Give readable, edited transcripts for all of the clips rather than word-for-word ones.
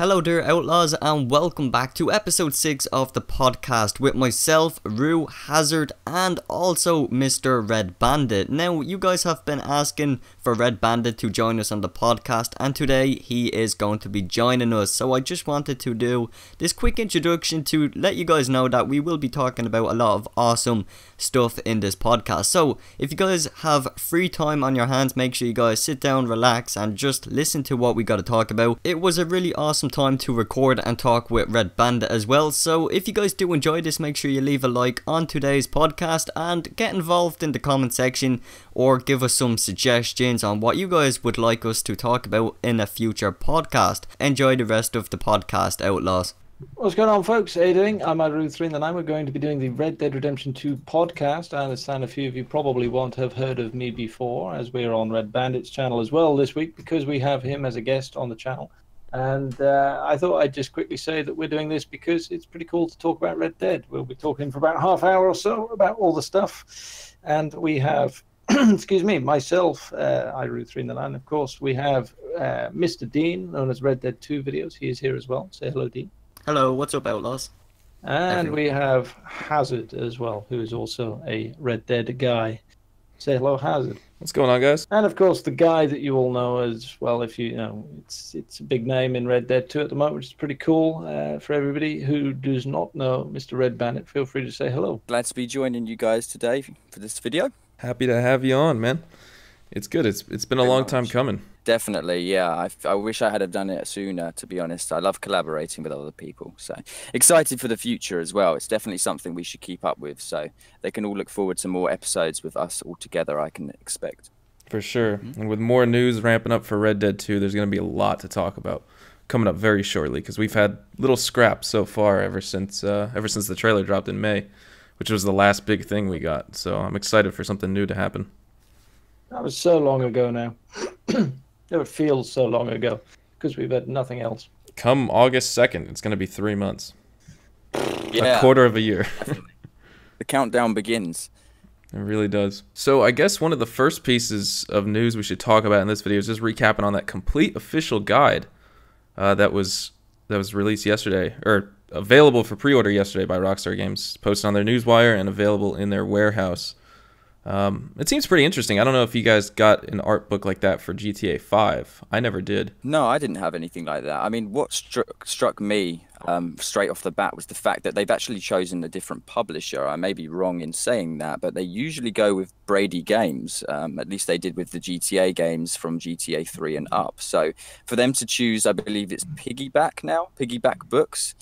Hello there Outlaws, and welcome back to episode 6 of the podcast with myself, Rue, Hazard, and also Mr. Redbandit. Now, you guys have been asking for Redbandit to join us on the podcast, and today he is going to be joining us. So I just wanted to do this quick introduction to let you guys know that we will be talking about a lot of awesome stuff in this podcast. So if you guys have free time on your hands, make sure you guys sit down, relax, and just listen to what we got to talk about. It was a really awesome time to record and talk with Redbandit as well. So if you guys do enjoy this, make sure you leave a like on today's podcast and get involved in the comment section or give us some suggestions on what you guys would like us to talk about in a future podcast. Enjoy the rest of the podcast, Outlaws. What's going on, folks? How you doing? I'm Rue399. We're going to be doing the Red Dead Redemption 2 podcast. I understand a few of you probably won't have heard of me before, as we're on Redbandit's channel as well this week, because we have him as a guest on the channel. And I thought I'd just quickly say that we're doing this because it's pretty cool to talk about Red Dead. We'll be talking for about half hour or so about all the stuff. And we have, excuse me, myself, Rue399, of course. We have Mr. Dean, known as Red Dead 2 Videos. He is here as well. Say hello, Dean. Hello, what's up, Outlaws? And we have Hazard as well, who is also a Red Dead guy. Say hello, Hazard. What's going on, guys? And of course, the guy that you all know as well, if you know, it's a big name in Red Dead 2 at the moment, which is pretty cool for everybody who does not know Mr. Redbandit. Feel free to say hello. Glad to be joining you guys today for this video. Happy to have you on, man. It's good. It's been a long time coming. Definitely, yeah. I wish I had have done it sooner, to be honest. I love collaborating with other people. So excited for the future as well. It's definitely something we should keep up with. So they can all look forward to more episodes with us all together, I can expect. For sure. And with more news ramping up for Red Dead 2, there's going to be a lot to talk about coming up very shortly, because we've had little scraps so far ever since the trailer dropped in May, which was the last big thing we got. So I'm excited for something new to happen. That was so long ago now. It feels so long ago because we've had nothing else. Come August 2nd, it's going to be 3 months. Yeah, a quarter of a year. The countdown begins. It really does. So I guess one of the first pieces of news we should talk about in this video is just recapping on that complete official guide that was released yesterday, or available for pre-order yesterday by Rockstar Games, posted on their newswire and available in their warehouse. It seems pretty interesting. I don't know if you guys got an art book like that for GTA 5. I never did. No, I didn't have anything like that. I mean, what struck me straight off the bat was the fact that they've actually chosen a different publisher. I may be wrong in saying that, but they usually go with Brady Games. At least they did with the GTA games from GTA 3 and up. So for them to choose, I believe it's Piggyback now, Piggyback Books.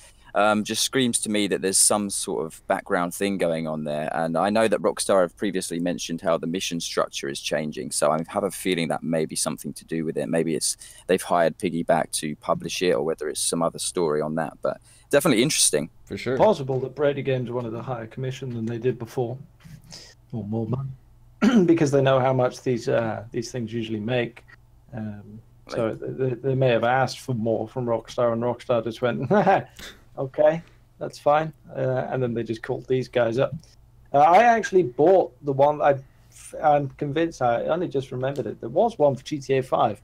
Just screams to me that there's some sort of background thing going on there. And I know that Rockstar have previously mentioned how the mission structure is changing. So I have a feeling that may be something to do with it. Maybe it's they've hired Piggyback to publish it, or whether it's some other story on that. But definitely interesting. For sure. Possible that Brady Games wanted a higher commission than they did before, or more money, because they know how much these things usually make. So they may have asked for more from Rockstar, and Rockstar just went, okay, that's fine. And then they just called these guys up. I actually bought the one, I'm convinced, I only just remembered it. There was one for GTA 5.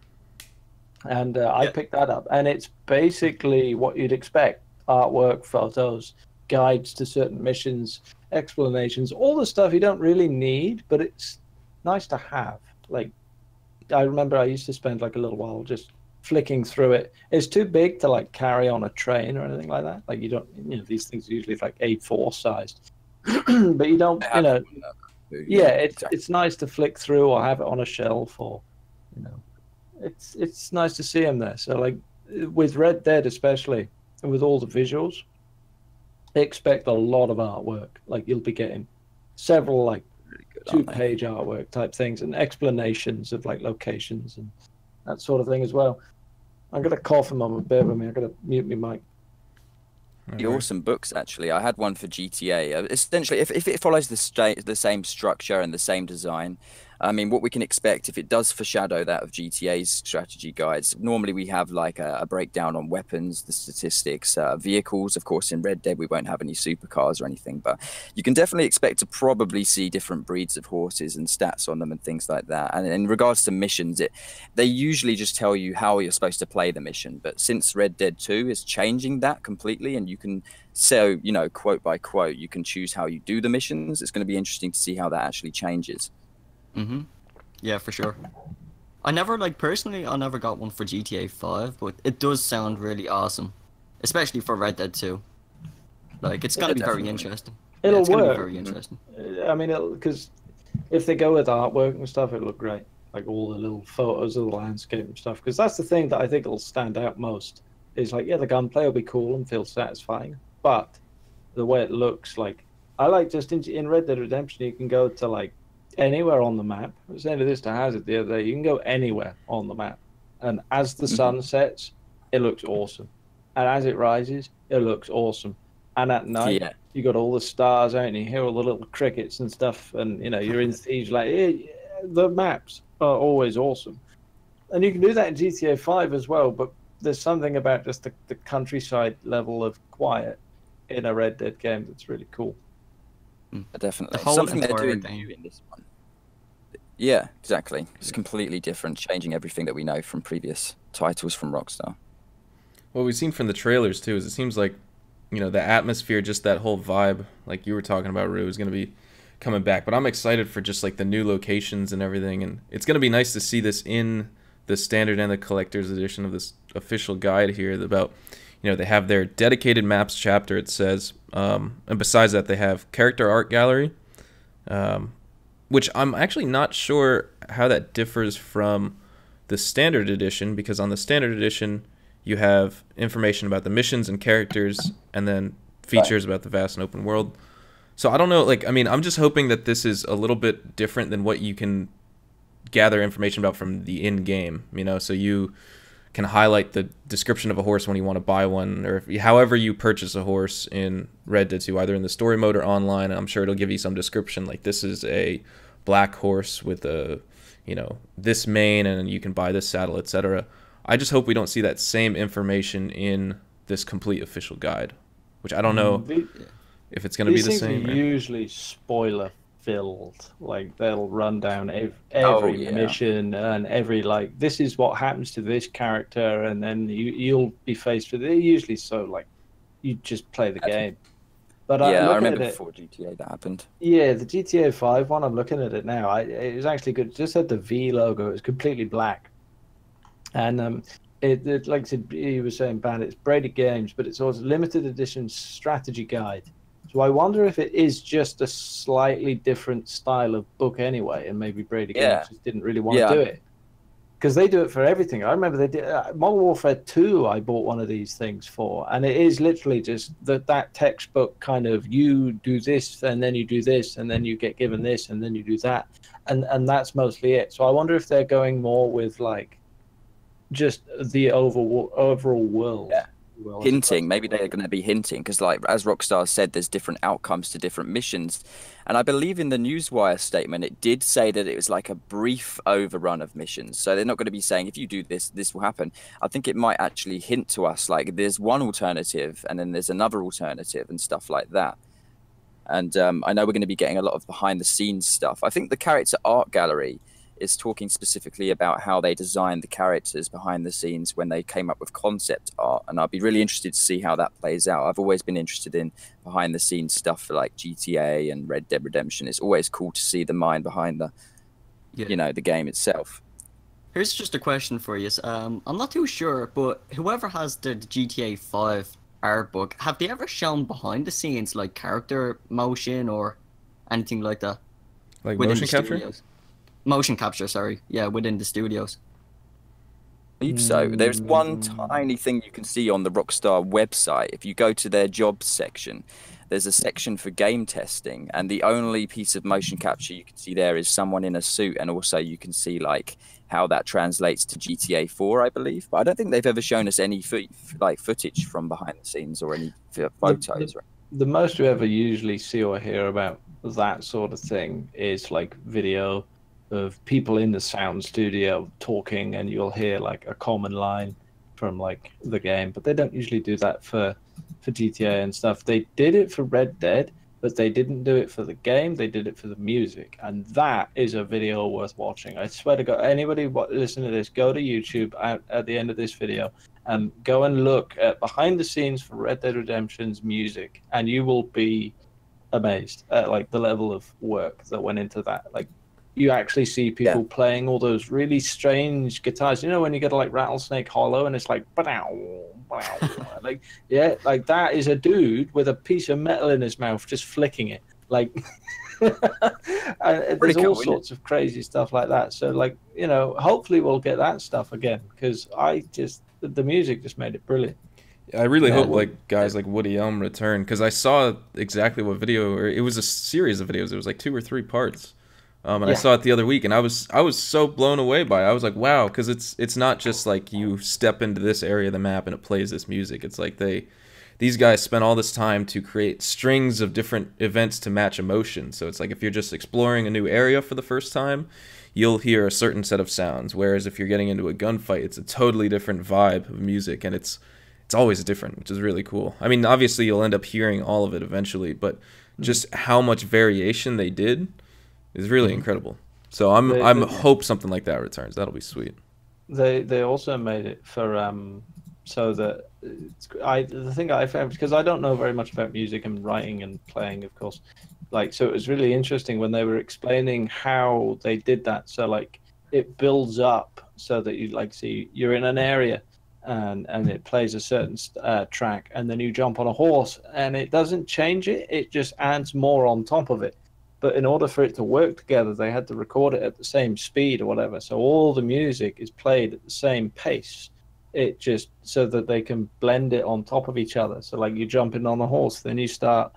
And I picked that up. And it's basically what you'd expect. Artwork, photos, guides to certain missions, explanations, all the stuff you don't really need, but it's nice to have. Like, I remember I used to spend like a little while just flicking through it. It's too big to like carry on a train or anything like that. Like you don't, these things are usually like A4 sized, but you don't, yeah, it's nice to flick through or have it on a shelf, or, it's nice to see them there. So like with Red Dead, especially with all the visuals, expect a lot of artwork. Like you'll be getting several like 2-page artwork type things and explanations of like locations and that sort of thing as well. I'm going to cough a moment, bear with me. I'm going to mute my mic. Awesome books, actually. I had one for GTA. Essentially, if it follows the same structure and the same design, I mean, what we can expect if it does foreshadow that of GTA's strategy guides. Normally we have like a breakdown on weapons, the statistics, vehicles. Of course, in Red Dead we won't have any supercars or anything, but you can definitely expect to probably see different breeds of horses and stats on them and things like that. And in regards to missions, they usually just tell you how you're supposed to play the mission. But since Red Dead 2 is changing that completely, and you can, so, you know, quote by quote, you can choose how you do the missions, it's going to be interesting to see how that actually changes. Yeah, for sure. I never, like, personally, I never got one for GTA 5, but it does sound really awesome. Especially for Red Dead 2. Like, it's gonna be very interesting. It'll it's gonna work. be very interesting. I mean, because if they go with artwork and stuff, it'll look great. Like all the little photos of the landscape and stuff. Because that's the thing that I think will stand out most. Is like, yeah, the gunplay will be cool and feel satisfying, but the way it looks, like, I like just in Red Dead Redemption, you can go to like anywhere on the map. I was saying to this to Hazard the other day, you can go anywhere on the map, and as the sun sets, it looks awesome, and as it rises, it looks awesome, and at night, you got all the stars out, and you hear all the little crickets and stuff, and you know you're in siege. Like, the maps are always awesome, and you can do that in GTA 5 as well. But there's something about just the countryside level of quiet in a Red Dead game that's really cool. Definitely. The whole Something they're doing game. new in this one. Yeah, exactly. It's completely different, changing everything that we know from previous titles from Rockstar. What we've seen from the trailers too is it seems like, you know, the atmosphere, just that whole vibe, like you were talking about, Rue, is going to be coming back. But I'm excited for just like the new locations and everything, and it's going to be nice to see this in the standard and the collector's edition of this official guide here about, you know, they have their dedicated maps chapter, it says, and besides that they have character art gallery, which I'm actually not sure how that differs from the standard edition, because on the standard edition you have information about the missions and characters, and then features about the vast and open world. So I don't know, like, I mean, I'm just hoping that this is a little bit different than what you can gather information about from the in-game, you know, so you can highlight the description of a horse when you want to buy one, or however you purchase a horse in Red Dead 2, either in the story mode or online. I'm sure it'll give you some description, like this is a black horse with a, you know, this mane, and you can buy this saddle, etc. I just hope we don't see that same information in this complete official guide, which I don't know if it's going to be the same. These things are usually spoiler filled. Like, they'll run down every mission and every, like, this is what happens to this character, and then you'll be faced with it. Usually, so like, you just play the game. But I remember before GTA that happened. Yeah, the GTA 5 one, I'm looking at it now. It was actually good. It just had the V logo. It was completely black. And it like I said, he was saying, Bandit, it's Brady Games, but it's also limited edition strategy guide. So I wonder if it is just a slightly different style of book anyway, and maybe Brady Games just didn't really want to do it. Because they do it for everything. I remember they did Modern Warfare 2, I bought one of these things for, and it is literally just that textbook kind of, you do this, and then you do this, and then you get given this, and then you do that. And that's mostly it. So I wonder if they're going more with, like, just the overall world. Yeah. Hinting, maybe they're going to be hinting, because like as Rockstar said, there's different outcomes to different missions, and I believe in the Newswire statement it did say that it was like a brief overrun of missions, so they're not going to be saying if you do this, this will happen. I think it might actually hint to us like there's one alternative and then there's another alternative and stuff like that. And I know we're going to be getting a lot of behind the scenes stuff. I think the character art gallery is talking specifically about how they designed the characters behind the scenes when they came up with concept art, and I'll be really interested to see how that plays out. I've always been interested in behind the scenes stuff for like GTA and Red Dead Redemption. It's always cool to see the mind behind the you know, the game itself. Here's just a question for you. I'm not too sure, but whoever has the GTA 5 art book, have they ever shown behind the scenes, like character motion or anything like that? Like motion capture? Studios? Motion capture, sorry. Yeah, within the studios. I believe so. There's one tiny thing you can see on the Rockstar website. If you go to their jobs section, there's a section for game testing, and the only piece of motion capture you can see there is someone in a suit, and also you can see like how that translates to GTA 4, I believe. But I don't think they've ever shown us any footage from behind the scenes or any photos. The most we ever usually see or hear about that sort of thing is like video of people in the sound studio talking, and you'll hear like a common line from like the game, but they don't usually do that for GTA and stuff. They did it for Red Dead, but they didn't do it for the game. They did it for the music, and that is a video worth watching. I swear to God, anybody listen to this, go to YouTube at the end of this video and go and look at behind the scenes for Red Dead Redemption's music, and you will be amazed at like the level of work that went into that. Like, you actually see people playing all those really strange guitars. You know, when you get like Rattlesnake Hollow and it's like, like, yeah, like that is a dude with a piece of metal in his mouth just flicking it. Like, there's all sorts of crazy stuff like that. So, like, you know, hopefully we'll get that stuff again, because the music just made it brilliant. I really hope like guys like Woody Elm return, because I saw exactly what video, or it was a series of videos. It was like 2 or 3 parts. And I saw it the other week, and I was so blown away by it. I was like, wow, because it's not just like you step into this area of the map and it plays this music. It's like these guys spent all this time to create strings of different events to match emotion. So it's like if you're just exploring a new area for the first time, you'll hear a certain set of sounds. Whereas if you're getting into a gunfight, it's a totally different vibe of music, and it's always different, which is really cool. I mean, obviously you'll end up hearing all of it eventually, but just how much variation they did is really incredible. So I'm hope something like that returns. That'll be sweet. They also made it for so that the thing I found, because I don't know very much about music and writing and playing, of course, like, so it was really interesting when they were explaining how they did that. So like it builds up so that you like see you're in an area and it plays a certain track, and then you jump on a horse and it doesn't change it, it just adds more on top of it. But in order for it to work together, they had to record it at the same speed or whatever. So all the music is played at the same pace. It just so that they can blend it on top of each other. So like you jump in on a horse, then you start,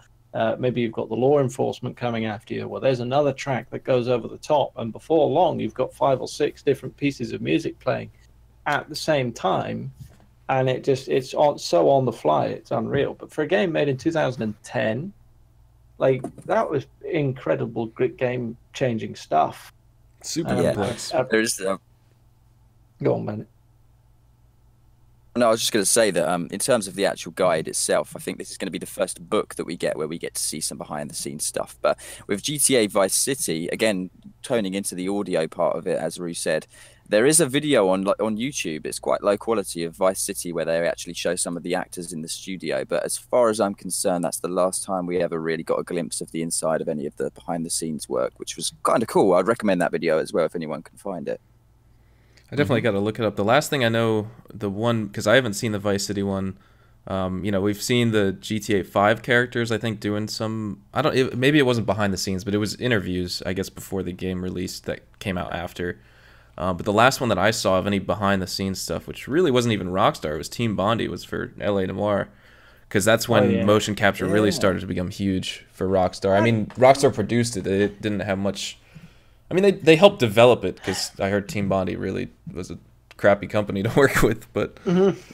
maybe you've got the law enforcement coming after you. Well, there's another track that goes over the top. And before long, you've got 5 or 6 different pieces of music playing at the same time. And it's so on the fly, it's unreal. But for a game made in 2010, like, that was incredible, game-changing stuff. Super complex. There's Go on, man. No, I was just going to say that in terms of the actual guide itself, I think this is going to be the first book that we get where we get to see some behind-the-scenes stuff. But with GTA Vice City, again, toning into the audio part of it, as Rue said, there is a video on YouTube. It's quite low quality of Vice City where they actually show some of the actors in the studio. But as far as I'm concerned, that's the last time we ever really got a glimpse of the inside of any of the behind-the-scenes work, which was kind of cool. I'd recommend that video as well if anyone can find it. I definitely got to look it up. The last thing I know, the one, because I haven't seen the Vice City one, you know, we've seen the GTA 5 characters, I think, doing some, maybe it wasn't behind the scenes, but it was interviews, I guess, before the game released that came out after. But the last one that I saw of any behind the scenes stuff, which really wasn't even Rockstar, it was Team Bondi, was for LA Noire. Because that's when motion capture really started to become huge for Rockstar. I mean, Rockstar produced it. It didn't have much. I mean, they helped develop it, because I heard Team Bondi really was a crappy company to work with. But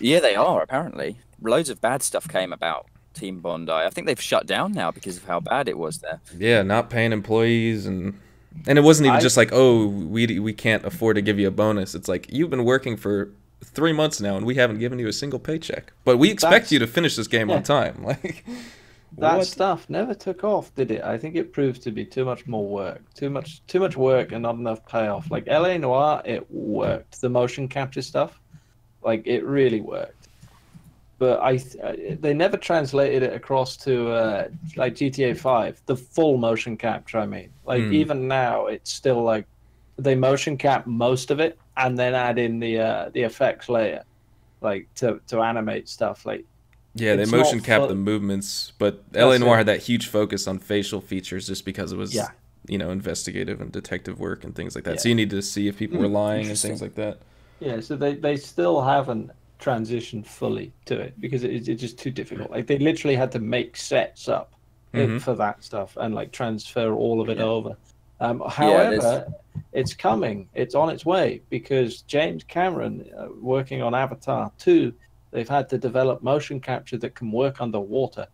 yeah, they are, apparently. Loads of bad stuff came about Team Bondi. I think they've shut down now because of how bad it was there. Yeah, not paying employees, and it wasn't even just like, oh, we can't afford to give you a bonus. It's like, you've been working for 3 months now, and we haven't given you a single paycheck. But we expect you to finish this game on time. Like, that stuff never took off, did it? I think it proved to be too much more work, too much work and not enough payoff. Like LA Noire, it worked. The motion capture stuff, like, it really worked. But they never translated it across to like GTA 5, the full motion capture. I mean, like even now, it's still like they motion cap most of it and then add in the effects layer, like to animate stuff. Like, yeah, they motion cap the movements, but LA Noire had that huge focus on facial features just because it was you know, investigative and detective work and things like that. So you need to see if people were lying and things like that. Yeah, so they still haven't transitioned fully to it because it's just too difficult. Like, they literally had to make sets up for that stuff and like transfer all of it over. However, it's coming. It's on its way because James Cameron, working on Avatar 2, they've had to develop motion capture that can work underwater.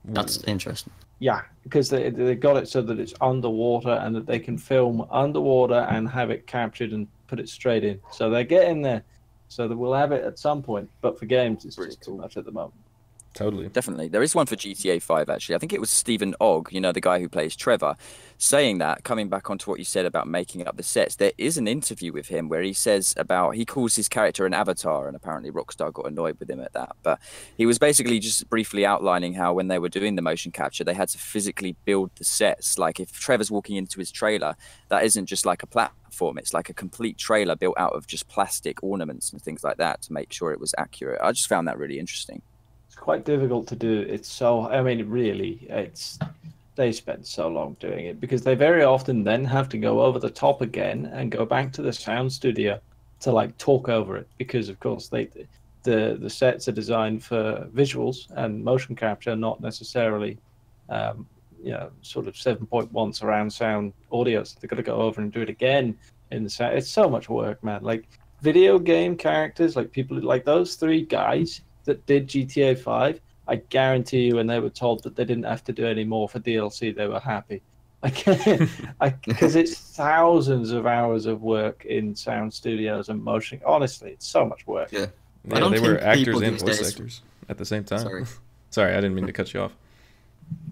That's interesting. Yeah, because they got it so that it's underwater and that they can film underwater and have it captured and put it straight in. So they're getting there. So that we'll have it at some point. But for games, it's Really just too cool. much at the moment. Totally. Definitely. There is one for GTA 5, actually. I think it was Stephen Ogg, you know, the guy who plays Trevor, saying that, coming back onto what you said about making up the sets. There is an interview with him where he says about, he calls his character an avatar, and apparently Rockstar got annoyed with him at that. But he was basically just briefly outlining how when they were doing the motion capture, they had to physically build the sets. Like if Trevor's walking into his trailer, that isn't just like a platform. It's like a complete trailer built out of just plastic ornaments and things like that to make sure it was accurate. I just found that really interesting. Quite difficult to do. It's so, I mean, really, they spend so long doing it because they very often then have to go over the top again and go back to the sound studio to like talk over it because of course the sets are designed for visuals and motion capture, not necessarily sort of 7.1 surround sound audio. So they've got to go over and do it again in the sound. It's so much work, man. Like video game characters, like people like those three guys that did GTA 5, I guarantee you when they were told that they didn't have to do any more for DLC, they were happy. Because it's thousands of hours of work in sound studios and motion. Honestly, it's so much work. Yeah. Yeah, they were actors and voice actors at the same time. Sorry. Sorry, I didn't mean to cut you off.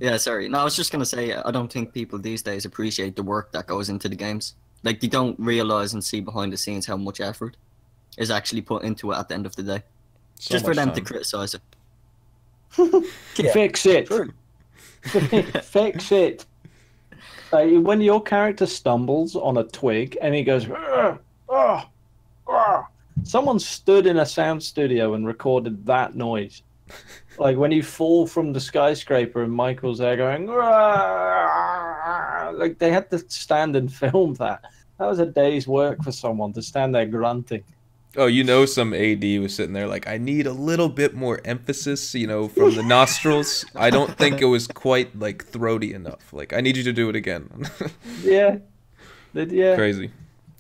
Yeah, sorry. No, I was just going to say, I don't think people these days appreciate the work that goes into the games. Like, they don't realize and see behind the scenes how much effort is actually put into it at the end of the day. So Just for them time. to criticize it. Fix it. Fix it. When your character stumbles on a twig and he goes, someone stood in a sound studio and recorded that noise. Like when you fall from the skyscraper and Michael's there going, like they had to stand and film that. That was a day's work for someone to stand there grunting. Oh, you know, some AD was sitting there like, I need a little bit more emphasis, you know, from the nostrils. I don't think it was quite like throaty enough. Like, I need you to do it again. Yeah. Crazy.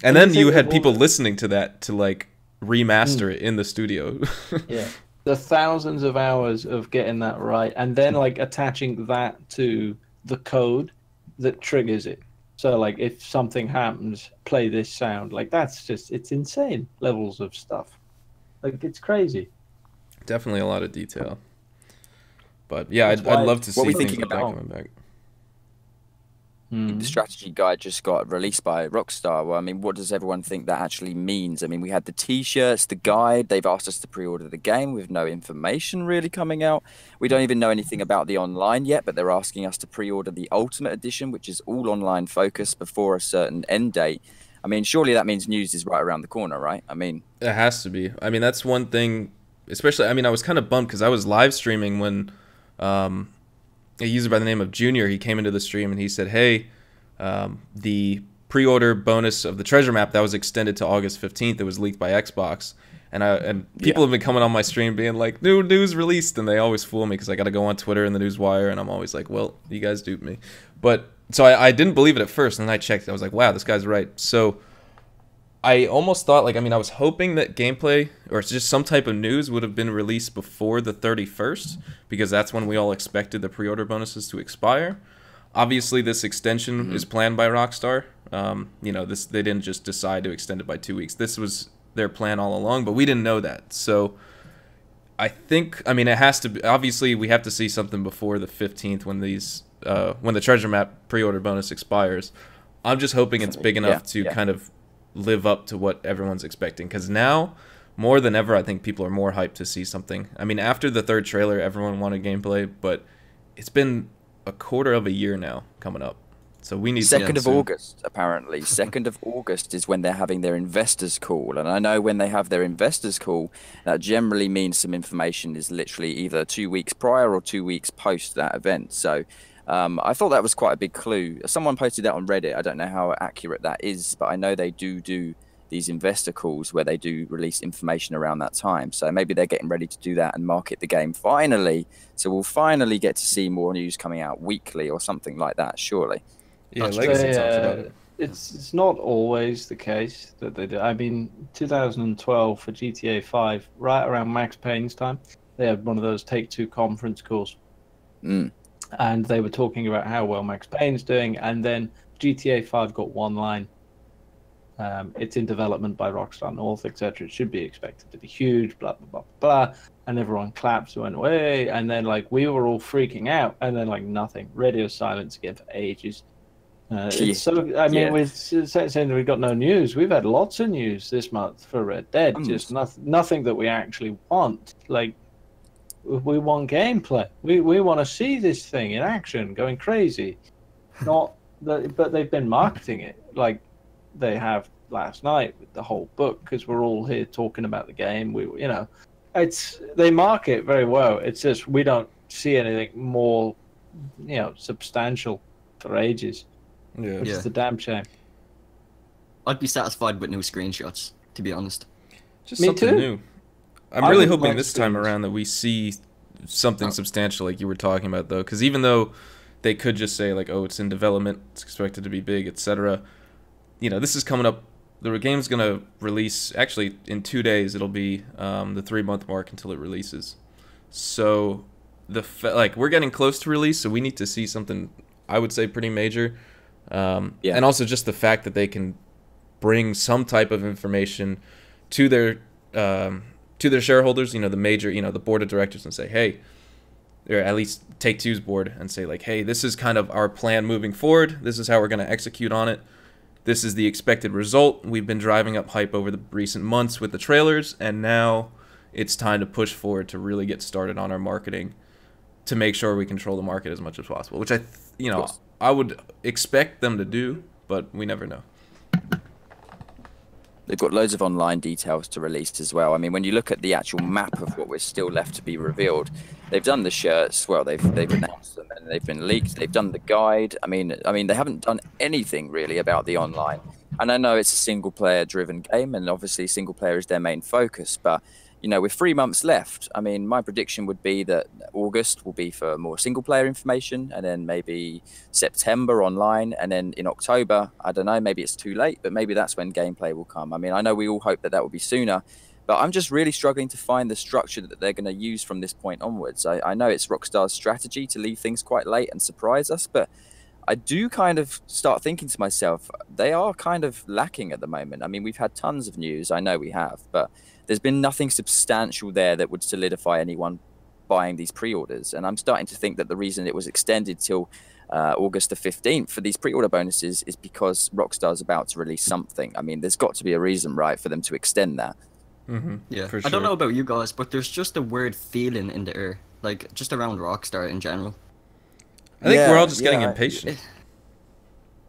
And then you had people listening to that to like remaster it in the studio. Yeah. The thousands of hours of getting that right and then like attaching that to the code that triggers it. So like if something happens, play this sound. Like that's just, it's insane levels of stuff. Like it's crazy. Definitely a lot of detail. But yeah, I'd love to see things like that coming back. The strategy guide just got released by Rockstar. Well, I mean, what does everyone think that actually means? I mean, we had the T-shirts, the guide. They've asked us to pre-order the game with no information really coming out. We don't even know anything about the online yet, but they're asking us to pre-order the Ultimate Edition, which is all online focused before a certain end date. I mean, surely that means news is right around the corner, right? I mean, it has to be. I mean, that's one thing, especially, I mean, I was kind of bummed because I was live streaming when a user by the name of Junior, he came into the stream and he said, hey, the pre-order bonus of the treasure map that was extended to August 15th, it was leaked by Xbox. And people have been coming on my stream being like, new news released, and they always fool me because I got to go on Twitter and the Newswire, and I'm always like, well, you guys duped me. But so I didn't believe it at first, and then I checked. I was like, wow, this guy's right. So I almost thought, like, I mean, I was hoping that gameplay or just some type of news would have been released before the 31st, because that's when we all expected the pre-order bonuses to expire. Obviously, this extension is planned by Rockstar. You know, they didn't just decide to extend it by 2 weeks. This was their plan all along, but we didn't know that. So I think, I mean, it has to be, obviously, we have to see something before the 15th when when the treasure map pre-order bonus expires. I'm just hoping it's big enough to kind of live up to what everyone's expecting, because now more than ever I think people are more hyped to see something. I mean, after the third trailer everyone wanted gameplay, but it's been a quarter of a year now coming up, so we need 2nd of August apparently. 2nd of August is when they're having their investors call, and I know when they have their investors call, that generally means some information is literally either 2 weeks prior or 2 weeks post that event. So I thought that was quite a big clue. Someone posted that on Reddit. I don't know how accurate that is, but I know they do these investor calls where they do release information around that time. So maybe they're getting ready to do that and market the game finally. So we'll finally get to see more news coming out weekly or something like that, surely. Yeah, Legacy talks about it. It's not always the case that they do. I mean, 2012 for GTA 5, right around Max Payne's time, they had one of those Take-Two conference calls. and they were talking about how well Max Payne's doing, and then GTA 5 got one line. It's in development by Rockstar North, etc. It should be expected to be huge, blah, blah, blah, blah. And everyone claps, went away. And then, like, we were all freaking out. And then, like, nothing. Radio silence again for ages. It's so, I mean, we're saying that we've got no news. We've had lots of news this month for Red Dead. Just nothing that we actually want. Like, we want gameplay. We want to see this thing in action, going crazy. Not that, but they've been marketing it like they have last night with the whole book, because we're all here talking about the game. They market very well. It's just we don't see anything more, substantial for ages. Yeah. Which is a damn shame. I'd be satisfied with new screenshots, to be honest. Just Me something too. new. I'm really would hoping like this time screens. around that we see something substantial like you were talking about, though. Because even though they could just say, like, oh, it's in development, it's expected to be big, etc., this is coming up. The game's going to release, actually, in 2 days. It'll be the 3-month mark until it releases. So, we're getting close to release, so we need to see something, I would say, pretty major. And also just the fact that they can bring some type of information to their shareholders, the major, the board of directors, and say, hey, or at least Take-Two's board, and say, like, hey, this is kind of our plan moving forward. This is how we're going to execute on it. This is the expected result. We've been driving up hype over the recent months with the trailers, and now it's time to push forward to really get started on our marketing to make sure we control the market as much as possible, which I would expect them to do, but we never know. They've got loads of online details to release as well. I mean, when you look at the actual map of what we're still left to be revealed, they've done the shirts. Well, they've announced them and they've been leaked. They've done the guide. I mean, they haven't done anything really about the online. And I know it's a single-player driven game, and obviously single player is their main focus. But with 3 months left, I mean, my prediction would be that August will be for more single-player information, and then maybe September online, and then in October, I don't know, maybe it's too late, but maybe that's when gameplay will come. I mean, I know we all hope that will be sooner, but I'm just really struggling to find the structure that they're going to use from this point onwards. I know it's Rockstar's strategy to leave things quite late and surprise us, but I do kind of start thinking to myself, they are kind of lacking at the moment. I mean, we've had tons of news, I know we have, but there's been nothing substantial there that would solidify anyone buying these pre-orders. And I'm starting to think that the reason it was extended till August the 15th for these pre-order bonuses is because Rockstar's about to release something. I mean, there's got to be a reason, right, for them to extend that. Mm-hmm. Yeah, for I sure. don't know about you guys, but there's just a weird feeling in the air, like just around Rockstar in general. I think we're all just Yeah, getting yeah. impatient.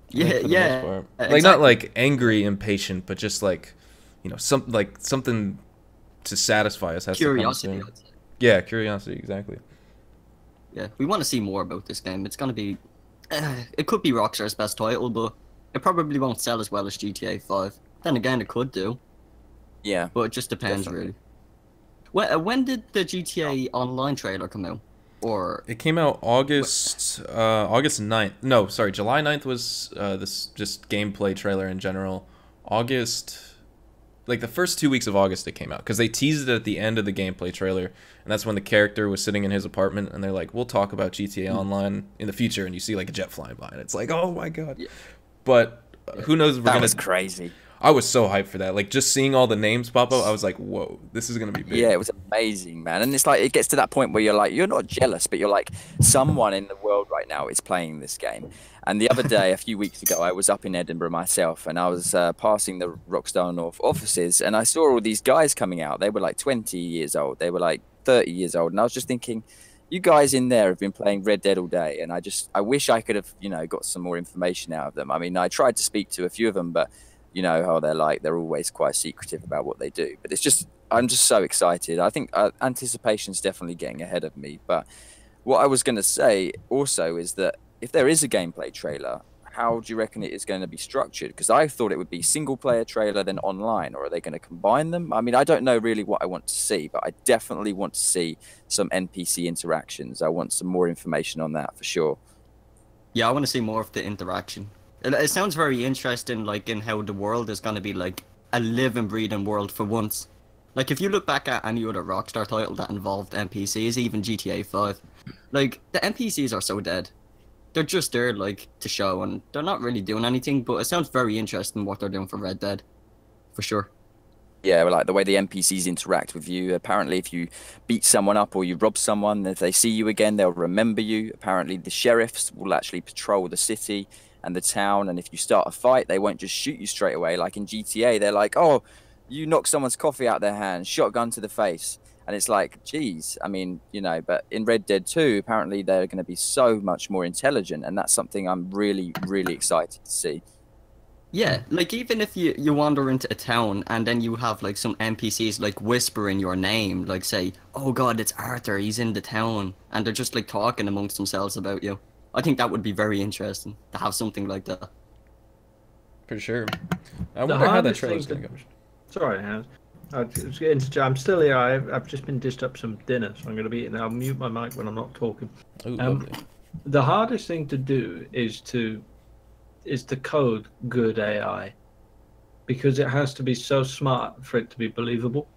Yeah, for the most yeah, part. exactly. Not like angry impatient, but just like, something to satisfy us has Curiosity. to come I'd soon. say. Yeah, curiosity, exactly. Yeah, we want to see more about this game. It's gonna be, it could be Rockstar's best title, but it probably won't sell as well as GTA 5. Then again, it could do, Yeah. but it just depends Definitely. really. When did the GTA Online trailer come out? Or It came out August 9th. No, sorry, July 9th was this just gameplay trailer in general. The first 2 weeks of August it came out, because they teased it at the end of the gameplay trailer, and that's when the character was sitting in his apartment, and they're like, we'll talk about GTA Online in the future, and you see like a jet flying by, and it's like, oh my god. Yeah. But who knows if we're That gonna... was crazy. I was so hyped for that. Like, just seeing all the names pop up, I was like, whoa, this is gonna be big. Yeah, it was amazing, man. And it's like, it gets to that point where you're like, you're not jealous, but you're like, someone in the world right now is playing this game. And the other day, a few weeks ago, I was up in Edinburgh myself, and I was passing the Rockstar North offices, and I saw all these guys coming out. They were like 20 years old. They were like 30 years old. And I was just thinking, you guys in there have been playing Red Dead all day. And I wish I could have, got some more information out of them. I mean, I tried to speak to a few of them, but you know how they're like. They're always quite secretive about what they do. But I'm just so excited. I think anticipation's definitely getting ahead of me. But what I was going to say also is that if there is a gameplay trailer, how do you reckon it is going to be structured? Because I thought it would be single player trailer then online, or are they going to combine them? I mean, I don't know really what I want to see, but I definitely want to see some NPC interactions. I want some more information on that for sure. yeah, I want to see more of the interaction. It sounds very interesting, like in how the world is gonna be like a living, breathing world for once. Like, if you look back at any other Rockstar title that involved NPCs, even GTA 5, like, the NPCs are so dead. They're just there, like, to show, and they're not really doing anything, but it sounds very interesting what they're doing for Red Dead, for sure. Yeah, well, like the way the NPCs interact with you. Apparently, if you beat someone up or you rob someone, if they see you again, they'll remember you. Apparently, the sheriffs will actually patrol the city and the town, and if you start a fight, they won't just shoot you straight away. Like in GTA, they're like, "Oh, you knocked someone's coffee out their hand, shotgun to the face," and it's like, geez, I mean, you know. But in Red Dead 2, apparently they're going to be so much more intelligent, and that's something I'm really, really excited to see. Yeah, like, even if you wander into a town and then you have, like, some NPCs, like, whispering your name, like, say, "Oh god, it's Arthur, he's in the town," and they're just, like, talking amongst themselves about you. I think that would be very interesting, to have something like that. For sure. I wonder how that trailer's going to go. Sorry, Hans. I was getting to. I'm still here. I've just been dished up some dinner, so I'm going to be eating. I'll mute my mic when I'm not talking. Ooh, lovely. The hardest thing to do is to code good AI, because it has to be so smart for it to be believable.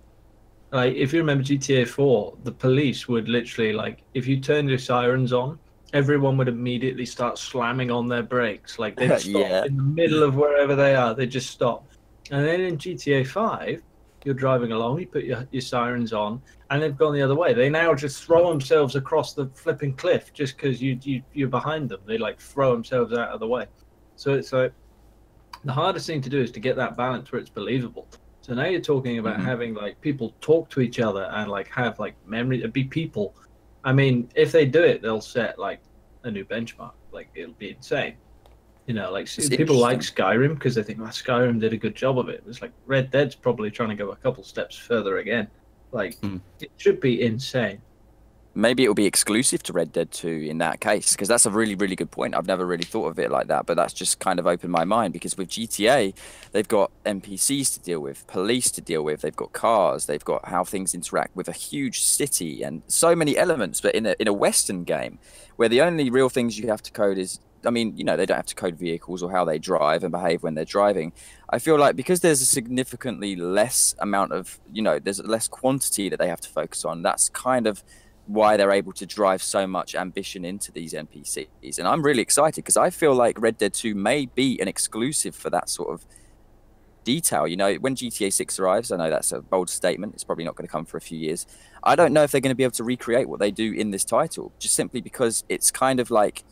Like, if you remember GTA 4, the police would literally, like, if you turned your sirens on, everyone would immediately start slamming on their brakes. Like, they'd stop Yeah. in the middle of wherever they are. They'd just stop. And then in GTA 5, you're driving along, you put your sirens on, and they've gone the other way. They now just throw themselves across the flipping cliff just because you're behind them. They, like, throw themselves out of the way. So it's like, the hardest thing to do is to get that balance where it's believable. So now you're talking about having, like, people talk to each other and, like, have, like, memory, be people. I mean, if they do it, they'll set, like, a new benchmark. Like, it'll be insane. You know, like, people like Skyrim because they think, Skyrim did a good job of it. It's like Red Dead's probably trying to go a couple steps further again. Like, it should be insane. Maybe it'll be exclusive to Red Dead 2 in that case, because that's a really, really good point. I've never really thought of it like that, but that's just kind of opened my mind, because with GTA, they've got NPCs to deal with, police to deal with, they've got cars, they've got how things interact with a huge city and so many elements. But in a Western game, where the only real things you have to code is, I mean, you know, they don't have to code vehicles or how they drive and behave when they're driving. I feel like because there's a significantly less amount of, you know, there's less quantity that they have to focus on, that's kind of why they're able to drive so much ambition into these NPCs. And I'm really excited because I feel like Red Dead 2 may be an exclusive for that sort of detail. You know, when GTA 6 arrives, I know that's a bold statement, it's probably not going to come for a few years. I don't know if they're going to be able to recreate what they do in this title, just simply because it's kind of like,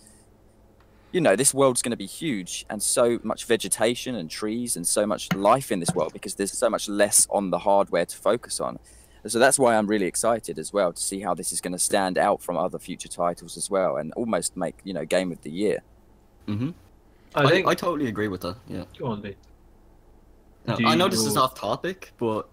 you know, this world's going to be huge and so much vegetation and trees and so much life in this world because there's so much less on the hardware to focus on. So that's why I'm really excited as well to see how this is going to stand out from other future titles as well, and almost make, you know, game of the year. I totally agree with that. Yeah. Go on, Lee. No, I know this is off topic, but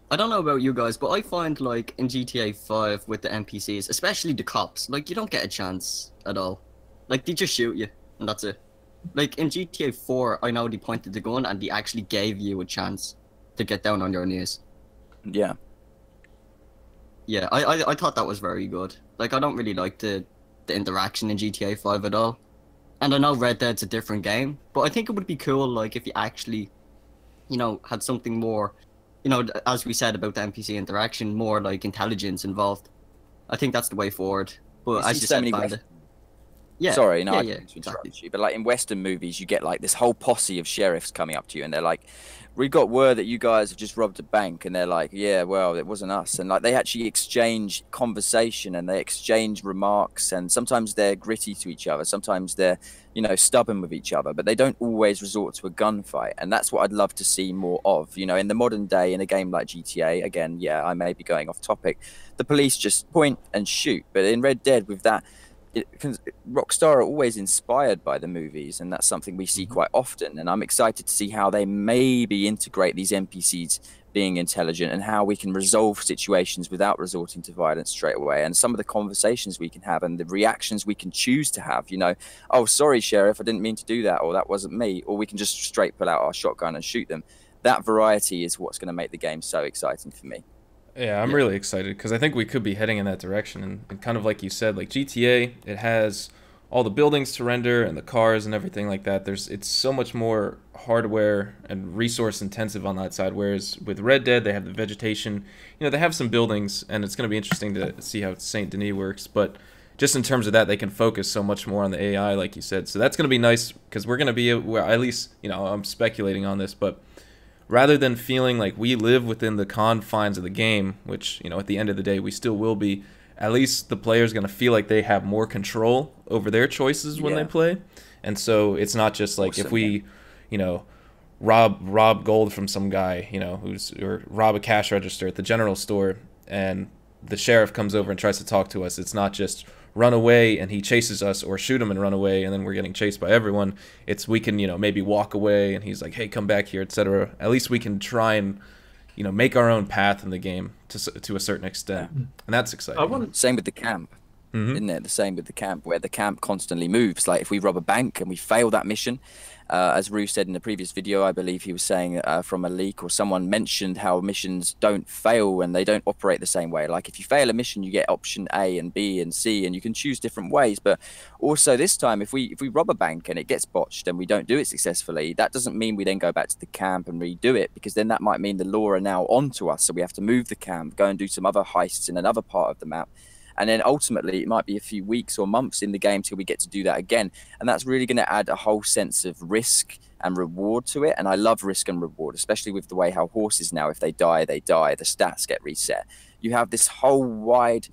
I don't know about you guys, but I find, like, in GTA 5 with the NPCs, especially the cops, like, you don't get a chance at all. Like, they just shoot you, and that's it. Like, in GTA 4, I know they pointed the gun and they actually gave you a chance to get down on your knees. Yeah. Yeah, I thought that was very good. Like, I don't really like the interaction in GTA 5 at all. And I know Red Dead's a different game, but I think it would be cool, like, if you actually, you know, had something more, you know, as we said about the NPC interaction, more, like, intelligence involved. I think that's the way forward. But as you said, yeah. Sorry, no, I yeah, didn't interrupt you. But, like, in Western movies, you get, like, this whole posse of sheriffs coming up to you, and they're like, "We've got word that you guys have just robbed a bank," and they're like, "Yeah, well, it wasn't us." And, like, they actually exchange conversation and they exchange remarks, and sometimes they're gritty to each other, sometimes they're, you know, stubborn with each other, but they don't always resort to a gunfight. And that's what I'd love to see more of. You know, in the modern day, in a game like GTA, again, yeah, I may be going off topic, the police just point and shoot. But in Red Dead, with that, Rockstar are always inspired by the movies, and that's something we see quite often. And I'm excited to see how they maybe integrate these NPCs being intelligent and how we can resolve situations without resorting to violence straight away, and some of the conversations we can have and the reactions we can choose to have. You know, "Oh, sorry, Sheriff, I didn't mean to do that," or "That wasn't me," or we can just straight pull out our shotgun and shoot them. That variety is what's going to make the game so exciting for me. Yeah, I'm really excited because I think we could be heading in that direction. And kind of like you said, like GTA, it has all the buildings to render and the cars and everything like that. It's so much more hardware and resource intensive on that side. Whereas with Red Dead, they have the vegetation. You know, they have some buildings, and it's going to be interesting to see how Saint Denis works. But just in terms of that, they can focus so much more on the AI, like you said. So that's going to be nice because we're going to be, well, at least, you know, I'm speculating on this, but rather than feeling like we live within the confines of the game, which, you know, at the end of the day, we still will be, at least the player's going to feel like they have more control over their choices when they play. And so it's not just like if we, you know, rob gold from some guy, you know, or rob a cash register at the general store, and the sheriff comes over and tries to talk to us. It's not just run away and he chases us, or shoot him and run away and then we're getting chased by everyone. It's we can, you know, maybe walk away and he's like, hey, come back here, etc. At least we can try and, you know, make our own path in the game to a certain extent, and that's exciting. Same with the camp, isn't it? The same with the camp, where the camp constantly moves. Like if we rob a bank and we fail that mission, as Rue said in the previous video, I believe he was saying from a leak, or someone mentioned how missions don't fail and they don't operate the same way. Like if you fail a mission, you get option A and B and C, and you can choose different ways. But also this time, if we rob a bank and it gets botched and we don't do it successfully, that doesn't mean we then go back to the camp and redo it, because then that might mean the law are now onto us. So we have to move the camp, go and do some other heists in another part of the map. And then ultimately, it might be a few weeks or months in the game till we get to do that again. And that's really going to add a whole sense of risk and reward to it. And I love risk and reward, especially with the way how horses now, if they die, they die. The stats get reset. You have this whole wide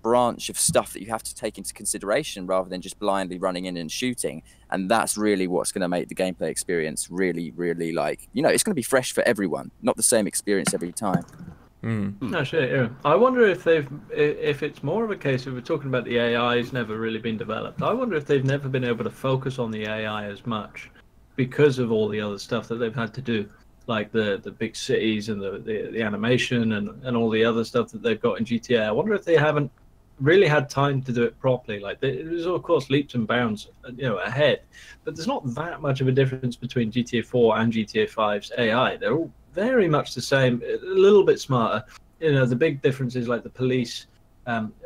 branch of stuff that you have to take into consideration rather than just blindly running in and shooting. And that's really what's going to make the gameplay experience really, really, like, you know, it's going to be fresh for everyone, not the same experience every time. No shit, yeah. I wonder if it's more of a case of, we're talking about the AI's never really been developed. I wonder if they've never been able to focus on the AI as much because of all the other stuff that they've had to do, like the big cities and the animation and all the other stuff that they've got in GTA. I wonder if they haven't really had time to do it properly. Like there's of course leaps and bounds, you know, ahead, but there's not that much of a difference between GTA 4 and GTA 5's AI. They're all very much the same, a little bit smarter. You know, the big difference is like the police,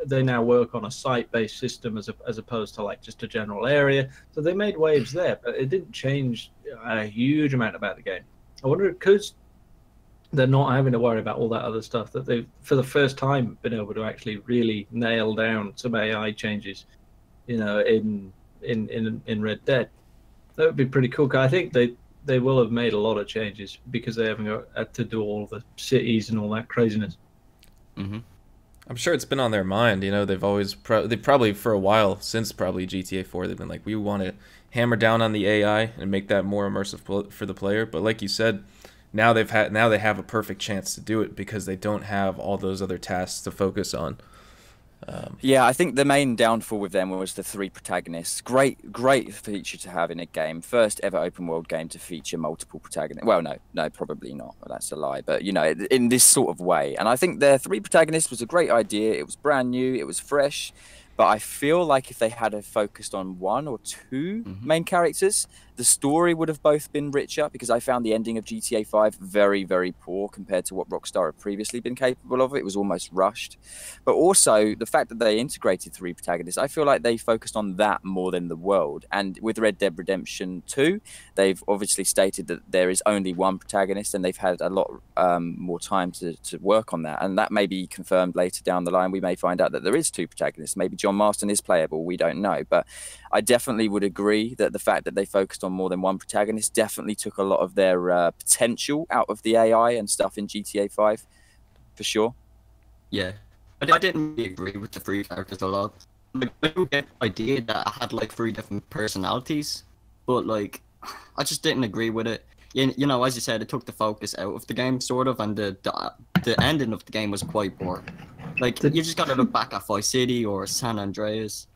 they now work on a site-based system as opposed to like just a general area. So they made waves there, but it didn't change a huge amount about the game. I wonder, because they're not having to worry about all that other stuff, that they've, for the first time, been able to actually really nail down some AI changes, you know, in Red Dead. That would be pretty cool. 'Cause I think they will have made a lot of changes because they haven't had to do all the cities and all that craziness. I'm sure it's been on their mind. You know, they've always they probably for a while, since probably GTA 4, they've been like, we want to hammer down on the AI and make that more immersive for the player. But like you said, now they have a perfect chance to do it because they don't have all those other tasks to focus on. Yeah, I think the main downfall with them was the 3 protagonists. Great feature to have in a game. First ever open world game to feature multiple protagonists. Well, no, probably not. That's a lie. But, you know, in this sort of way. And I think their 3 protagonists was a great idea. It was brand new. It was fresh. But I feel like if they had focused on 1 or 2 main characters, the story would have both been richer, because I found the ending of GTA 5 very, very poor compared to what Rockstar had previously been capable of. It was almost rushed. But also, the fact that they integrated 3 protagonists, I feel like they focused on that more than the world. And with Red Dead Redemption 2, they've obviously stated that there is only 1 protagonist, and they've had a lot more time to work on that. And that may be confirmed later down the line. We may find out that there is 2 protagonists. Maybe John Marston is playable. We don't know. But I definitely would agree that the fact that they focused on more than 1 protagonist definitely took a lot of their potential out of the AI and stuff in GTA 5, for sure. Yeah, I didn't really agree with the 3 characters a lot. Like, I do get the idea that I had like 3 different personalities, but like, I just didn't agree with it. You know, as you said, it took the focus out of the game, sort of, and the ending of the game was quite poor. Like, you just gotta look back at Vice City or San Andreas.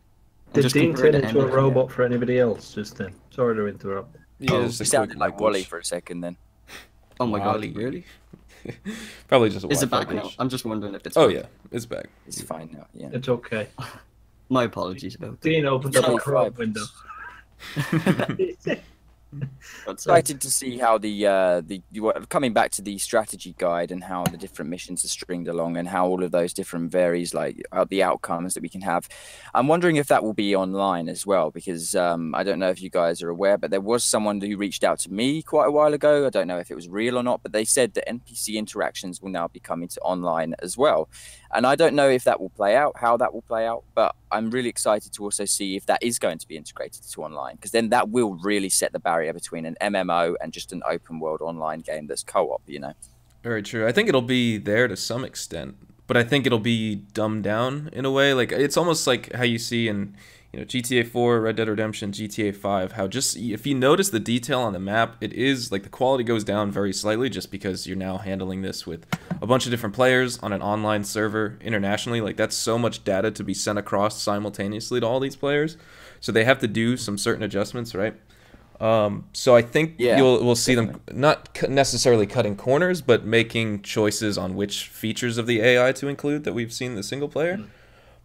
Did Dean turn into a robot for anybody else just then? Sorry to interrupt. Yeah, He sounded like Wally for a second then. Oh my Wally. god, really? Probably just a Is it Wi-Fi back now? glitch. I'm just wondering if it's Oh back. yeah, it's back. It's fine now, yeah. It's okay. My apologies about that. Dean opened up a Chrome window. Excited to see how coming back to the strategy guide and how the different missions are stringed along and how all of those different varies, like the outcomes that we can have. I'm wondering if that will be online as well, because I don't know if you guys are aware, but there was someone who reached out to me quite a while ago. I don't know if it was real or not, but they said that NPC interactions will now be coming to online as well. And I don't know if that will play out, how that will play out, but I'm really excited to also see if that is going to be integrated to online, because then that will really set the barrier between an MMO and just an open world online game that's co-op, you know. Very true. I think it'll be there to some extent, but I think it'll be dumbed down in a way. Like, it's almost like how you see in, you know, GTA 4, Red Dead Redemption, GTA 5, how just if you notice the detail on the map, it is like the quality goes down very slightly just because you're now handling this with a bunch of different players on an online server internationally. Like, that's so much data to be sent across simultaneously to all these players. So they have to do some certain adjustments, right? So I think we'll see them not necessarily cutting corners, but making choices on which features of the AI to include that we've seen in the single player.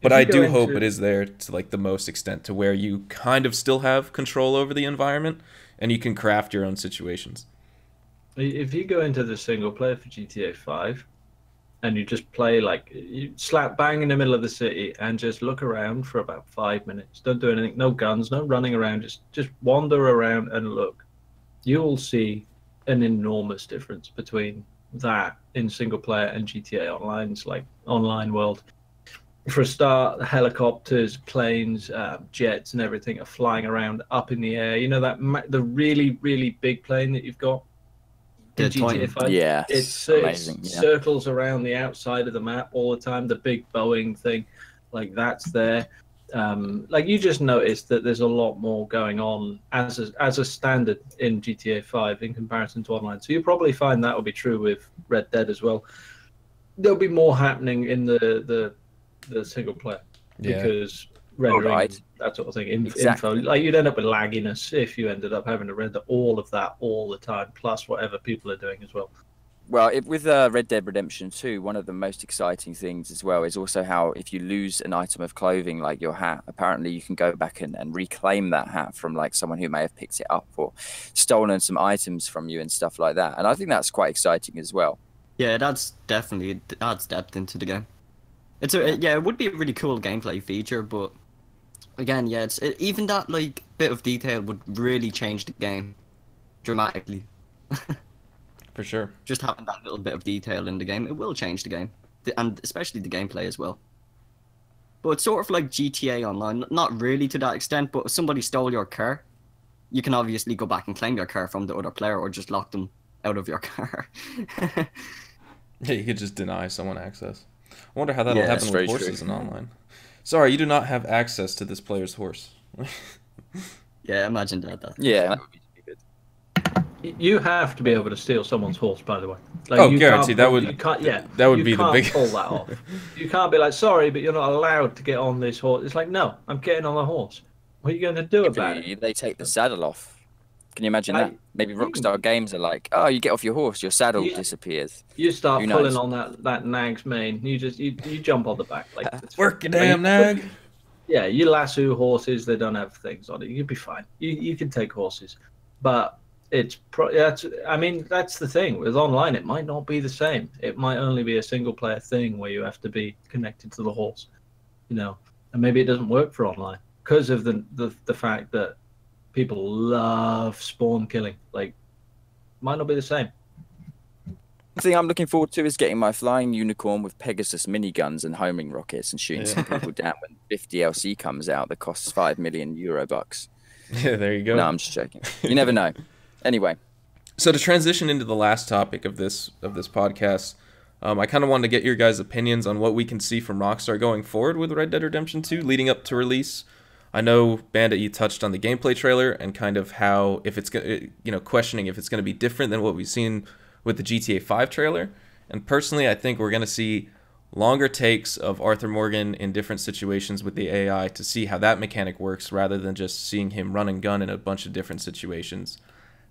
But I do hope it is there to like the most extent to where you kind of still have control over the environment and you can craft your own situations. If you go into the single player for GTA 5 and you just play, like, you slap bang in the middle of the city and just look around for about 5 minutes, don't do anything, no guns, no running around, just wander around and look, you'll see an enormous difference between that in single player and GTA Online's like online world. For a start, helicopters, planes, jets, and everything are flying around up in the air. You know the really, really big plane that you've got in GTA 5? Yeah, it's amazing. Circles around the outside of the map all the time. The big Boeing thing, like, that's there. Like, you just noticed that there's a lot more going on as a standard in GTA 5 in comparison to online. So you'll probably find that will be true with Red Dead as well. There'll be more happening in the single player because rendering, that sort of thing, info, like, you'd end up with lagginess if you ended up having to render all of that all the time, plus whatever people are doing as well. Well, with Red Dead Redemption 2, one of the most exciting things as well is also how if you lose an item of clothing like your hat, apparently you can go back and reclaim that hat from like someone who may have picked it up or stolen some items from you and stuff like that. And I think that's quite exciting as well. Yeah, that's definitely adds depth into the game. It would be a really cool gameplay feature, but again, even that like bit of detail would really change the game dramatically. For sure. Just having that little bit of detail in the game, it will change the game, and especially the gameplay as well. But it's sort of like GTA Online, not really to that extent, but if somebody stole your car, you can obviously go back and claim your car from the other player or just lock them out of your car. Yeah, you could just deny someone access. I wonder how that'll happen with horses in online. Sorry, you do not have access to this player's horse. Yeah, imagine that. Yeah, that would be stupid. You have to be able to steal someone's horse, by the way. Like, guaranteed. That would be the big. Pull that off. You can't be like, sorry, but you're not allowed to get on this horse. It's like, no, I'm getting on the horse. What are you going to do about it? They take the saddle off. Can you imagine that? Maybe Rockstar Games are like, oh, you get off your horse, your saddle disappears. You start pulling on that nag's mane. You jump on the back. Like, work your damn nag. Yeah, you lasso horses. They don't have things on it. You'd be fine. You can take horses, but that's the thing with online. It might not be the same. It might only be a single player thing where you have to be connected to the horse, and maybe it doesn't work for online because of the fact that people love spawn killing. Like, might not be the same. The thing I'm looking forward to is getting my flying unicorn with Pegasus miniguns and homing rockets and shooting some people down when 5th DLC comes out that costs €5 million. Yeah, there you go. No, I'm just joking. You never know. Anyway. So to transition into the last topic of this podcast, I kind of wanted to get your guys' opinions on what we can see from Rockstar going forward with Red Dead Redemption 2 leading up to release. I know, Bandit, you touched on the gameplay trailer and kind of how, if it's questioning if it's going to be different than what we've seen with the GTA 5 trailer. And personally, I think we're going to see longer takes of Arthur Morgan in different situations with the AI to see how that mechanic works rather than just seeing him run and gun in a bunch of different situations.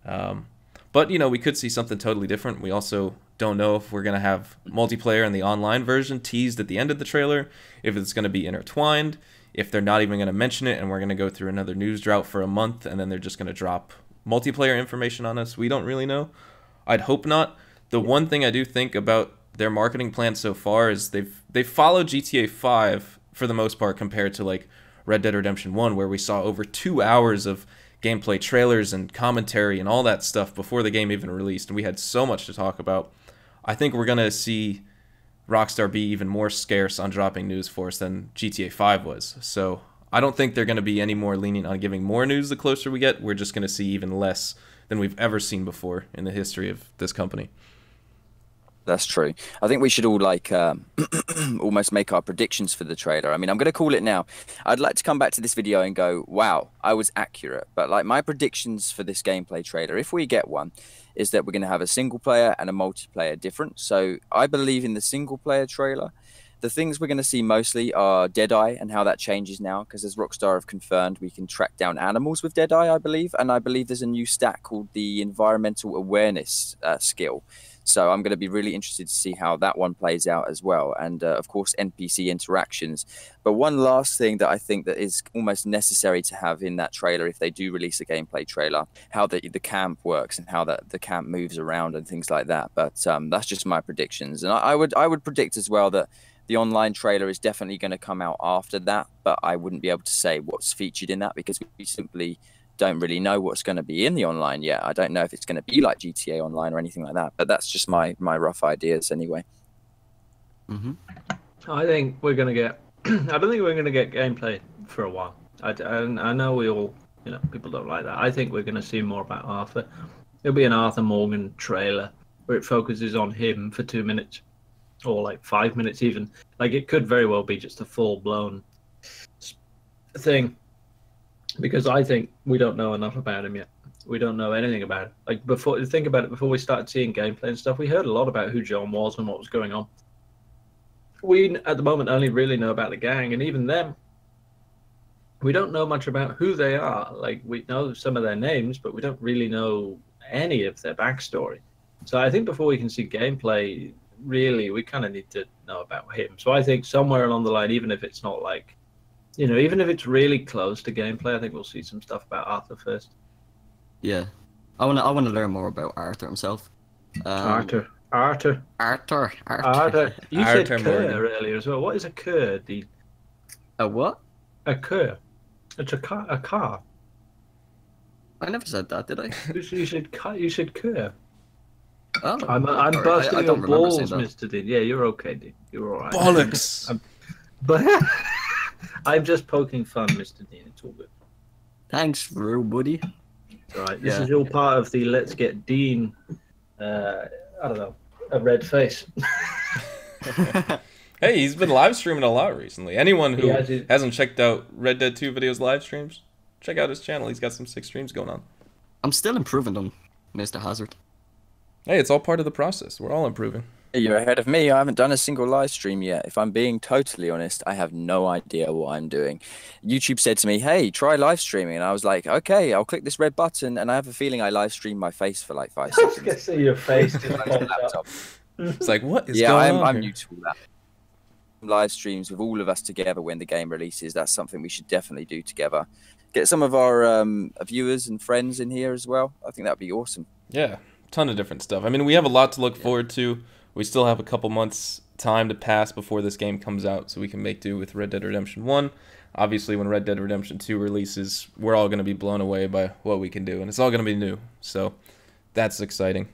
But, we could see something totally different. We also don't know if we're going to have multiplayer in the online version teased at the end of the trailer, if it's going to be intertwined, if they're not even going to mention it and we're going to go through another news drought for a month and then they're just going to drop multiplayer information on us. We don't really know. I'd hope not. The one thing I do think about their marketing plan so far is they've followed GTA 5 for the most part compared to like Red Dead Redemption 1, where we saw over 2 hours of gameplay trailers and commentary and all that stuff before the game even released, and we had so much to talk about. I think we're going to see Rockstar be even more scarce on dropping news for us than GTA 5 was. So I don't think they're going to be any more lenient on giving more news the closer we get. We're just going to see even less than we've ever seen before in the history of this company. That's true. I think we should all like almost make our predictions for the trailer. I mean, I'm going to call it now. I'd like to come back to this video and go, wow, I was accurate. But like my predictions for this gameplay trailer, if we get one, is that we're going to have a single player and a multiplayer different. So I believe in the single player trailer. The things we're going to see mostly are Deadeye and how that changes now, because as Rockstar have confirmed, we can track down animals with Deadeye, I believe. And I believe there's a new stat called the environmental awareness skill. So I'm going to be really interested to see how that one plays out as well. And of course, NPC interactions. But one last thing that I think that is almost necessary to have in that trailer, if they do release a gameplay trailer, how the camp works and how the camp moves around and things like that. But that's just my predictions. And I would predict as well that the online trailer is definitely going to come out after that. But I wouldn't be able to say what's featured in that because we simply don't really know what's going to be in the online yet. I don't know if it's going to be like GTA Online or anything like that, but that's just my rough ideas anyway. I think we're going to get I don't think we're going to get gameplay for a while. I know we all, people don't like that. I think we're going to see more about Arthur. It'll be an Arthur Morgan trailer where it focuses on him for 2 minutes or like 5 minutes even. Like it could very well be just a full-blown thing. Because I think we don't know enough about him yet. We don't know anything about it. Like think about it, before we started seeing gameplay and stuff, we heard a lot about who John was and what was going on. We, at the moment, only really know about the gang, and even them, we don't know much about who they are. Like, we know some of their names, but we don't really know any of their backstory. So I think before we can see gameplay, really, we kind of need to know about him. So I think somewhere along the line, even if it's not like, even if it's really close to gameplay, I think we'll see some stuff about Arthur first. Yeah, I want to learn more about Arthur himself. Arthur. Arthur. You said cur earlier as well. What is a cur, Dean? A what? A cur. It's a car. I never said that, did I? You said cur. Oh, I'm busting your balls, Mr. Dean. Yeah, you're okay, Dean. You're all right. Bollocks. But I'm just poking fun, Mr. Dean. It's all good. Thanks, Rue, buddy. All right. This is all part of the Let's Get Dean. I don't know, a red face. Hey, he's been live streaming a lot recently. Anyone who hasn't checked out Red Dead 2 videos live streams, check out his channel. He's got some sick streams going on. I'm still improving them, Mr. Hazard. Hey, it's all part of the process. We're all improving. You're ahead of me. I haven't done a single live stream yet. If I'm being totally honest, I have no idea what I'm doing. YouTube said to me, hey, try live streaming. And I was like, okay, I'll click this red button. And I have a feeling I live streamed my face for like 5 seconds. I was going to see your face. It's like, what is going on? I'm new to all that. Live streams with all of us together when the game releases. That's something we should definitely do together. Get some of our viewers and friends in here as well. I think that'd be awesome. Yeah, ton of different stuff. I mean, we have a lot to look forward to. We still have a couple months time to pass before this game comes out, so we can make do with Red Dead Redemption 1. Obviously, when Red Dead Redemption 2 releases, we're all going to be blown away by what we can do, and it's all going to be new, so that's exciting.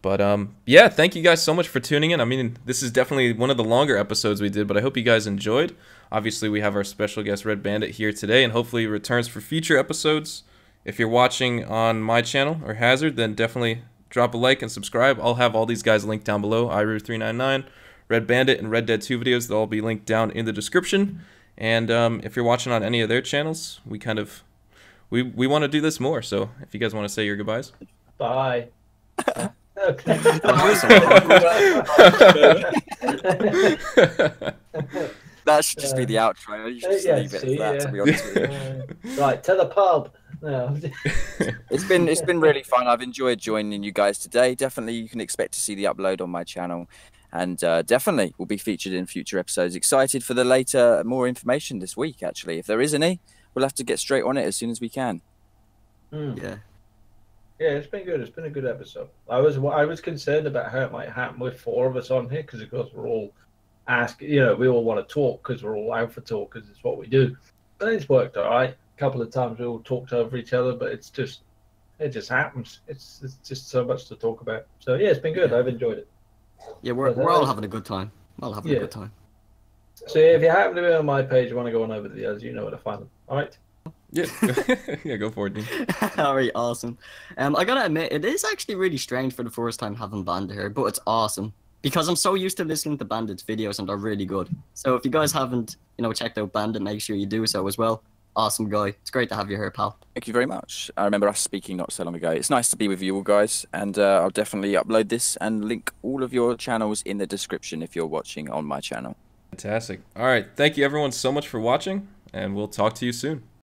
But, yeah, thank you guys so much for tuning in. I mean, this is definitely one of the longer episodes we did, but I hope you guys enjoyed. Obviously, we have our special guest, Redbandit, here today, and hopefully he returns for future episodes. If you're watching on my channel, or Hazard, then definitely drop a like and subscribe. I'll have all these guys linked down below. Iru399, Redbandit, and Red Dead 2 videos. They'll all be linked down in the description. And if you're watching on any of their channels, we want to do this more. So if you guys want to say your goodbyes. Bye. That should just be the outro. You should just leave it at that, to be honest with you. Right, to the pub. No. It's been really fun. I've enjoyed joining you guys today. Definitely, you can expect to see the upload on my channel, and definitely will be featured in future episodes. Excited for the later, more information this week. Actually, if there is any, we'll have to get straight on it as soon as we can. Yeah. Yeah, it's been good. It's been a good episode. I was concerned about how it might happen with four of us on here because of course we're all asking, we all want to talk because we're all alpha talkers. It's what we do. But it's worked all right. A couple of times we all talked over each other, but it just happens. It's just so much to talk about. So yeah, it's been good. I've enjoyed it. Yeah, we're all having a good time. We're all having a good time. So yeah, if you happen to be on my page, you want to go on over to the others, you know where to find them. All right. Yeah, yeah, go for it, Dean. Alright, awesome. I gotta admit, it is actually really strange for the first time having Bandit here, but it's awesome. Because I'm so used to listening to Bandit's videos and they're really good. So if you guys haven't, checked out Bandit, make sure you do so as well. Awesome guy. It's great to have you here, pal. Thank you very much. I remember us speaking not so long ago. It's nice to be with you all, guys, and I'll definitely upload this and link all of your channels in the description if you're watching on my channel. Fantastic. All right, thank you everyone so much for watching, and we'll talk to you soon.